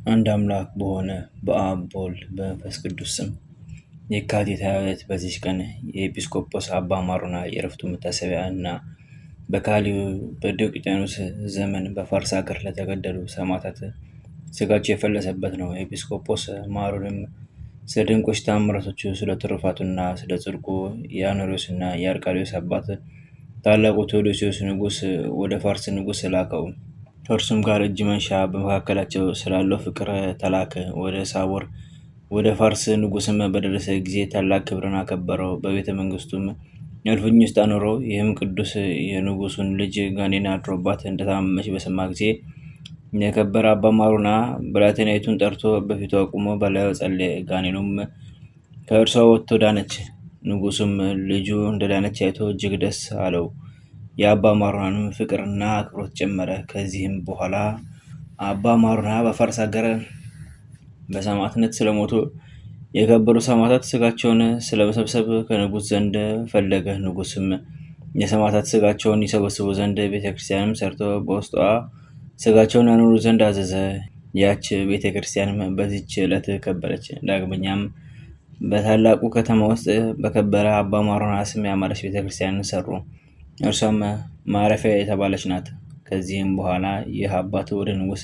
አንድ አምላክ በሆነ በአብ በወልድ በመንፈስ ቅዱስ ስም የካቲት 22 በዚች ቀን የኤጲስቆጶስ አባ ማሩና የዕረፍቱ መታሰቢያ እና በካሊው በዲዮቅልጥያኖስ ዘመን በፋርስ ሀገር ለተገደሉ ሰማዕታት ስጋቸው የፈለሰበት ነው። ኤጲስቆጶስ ማሩንም ስለ ድንቆች ተአምራቶቹ፣ ስለ ትሩፋቱና ስለ ጽድቁ የአኖሪዎስና የአርቃዴዎስ አባት ታላቁ ቴዎዶስዮስ ንጉሥ ወደ ፋርስ ንጉሥ ላከው። ከእርሱም ጋር እጅ መንሻ በመካከላቸው ስላለው ፍቅር ተላከ። ወደ ሳቦር ወደ ፋርስ ንጉሥም በደረሰ ጊዜ ታላቅ ክብርን አከበረው። በቤተ መንግስቱም እልፍኝ ውስጥ አኖረው። ይህም ቅዱስ የንጉሱን ልጅ ጋኔን አድሮባት እንደታመመች በሰማ ጊዜ የከበረ አባ ማሩና ብላቴናይቱን ጠርቶ በፊቱ አቁሞ በላዩ ጸለየ። ጋኔኑም ከእርሷ ወጥቶ ዳነች። ንጉሱም ልጁ እንደዳነች አይቶ እጅግ ደስ አለው። የአባ ማሩናንም ፍቅርና አክብሮት ጨመረ። ከዚህም በኋላ አባ ማሩና በፋርስ ሀገር በሰማዕትነት ስለሞቱ የከበሩ ሰማዕታት ስጋቸውን ስለመሰብሰብ ከንጉሥ ዘንድ ፈለገ። ንጉሥም የሰማዕታት ስጋቸውን ይሰበስቡ ዘንድ ቤተክርስቲያንም ሰርቶ በውስጧ ስጋቸውን ያኖሩ ዘንድ አዘዘ። ያች ቤተክርስቲያንም በዚች ዕለት ከበረች። ዳግመኛም በታላቁ ከተማ ውስጥ በከበረ አባ ማሩና ስም ያማረች ቤተክርስቲያንን ሰሩ። እርሷም ማረፊያ የተባለች ናት። ከዚህም በኋላ ይህ አባት ወደ ንጉሥ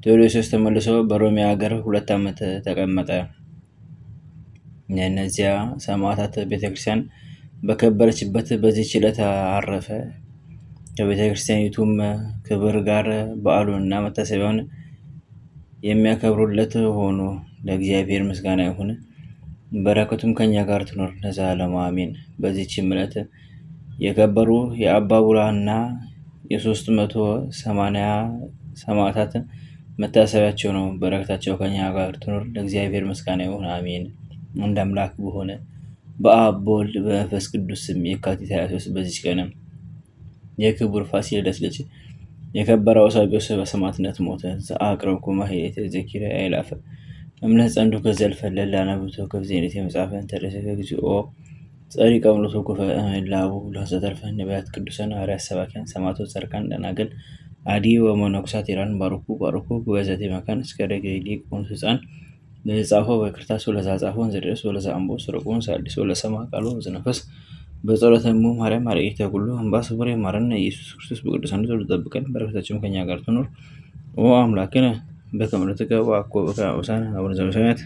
ቴዎዶስዮስ ተመልሶ በሮሜ ሀገር 2 ዓመት ተቀመጠ። የእነዚያ ሰማዕታት ቤተክርስቲያን በከበረችበት በዚህች ዕለት አረፈ። ከቤተክርስቲያኒቱም ክብር ጋር በዓሉንና መታሰቢያውን የሚያከብሩለት ሆኑ። ለእግዚአብሔር ምስጋና ይሁን፣ በረከቱም ከኛ ጋር ትኖር ለዘላለሙ አሜን። በዚህችም ዕለት የከበሩ የአባ ቡላና የ380 ሰማዕታት መታሰቢያቸው ነው። በረከታቸው ከኛ ጋር ትኖር ለእግዚአብሔር ምስጋና ይሁን አሜን። አንድ አምላክ በሆነ በአብ በወልድ በመንፈስ ቅዱስ ስም የካቲት 23 በዚች ቀን የክቡር ፋሲለደስ ልጅ የከበረ አውሳብዮስ በሰማዕትነት ሞተ። ዘአቅረብኩ ማሕሌተ ዘኪርየ አእላፈ እምነት ጸንዱ ከዘልፈ ለላነብቶ ከብዜኔት የመጽሐፈን ተደሰተ እግዚኦ ጸሪቀ ምሎቶ ኩፈ ላቡ ለዘተርፈ ነቢያት ቅዱሳን ሐዋርያት ሰባክያን ሰማዕታት ጻድቃን ደናግል አዲ ወመነኮሳት ኢራን ባርኩ በዘቴ መካን እስከ ደገ ሊቅ ሆኑ ሕፃን ለጻፈው በክርታስ ለዛጻፈውን ዘደረስ ወለዛ አምቦ ስርቁን ሳዲስ ወለሰማ ቃሉ ዝነፈስ በጸሎተሙ ማርያም አርኤተ ኩሉ አምባስ ወሬ ማረነ ኢየሱስ ክርስቶስ በቅዱሳን ሁሉ ተጠብቀን በረከታችን ከኛ ጋር ትኖር። ኦ አምላክነ በከመ ትቀባ አኮ በከ አውሳነ አቡነ ዘበሰማያት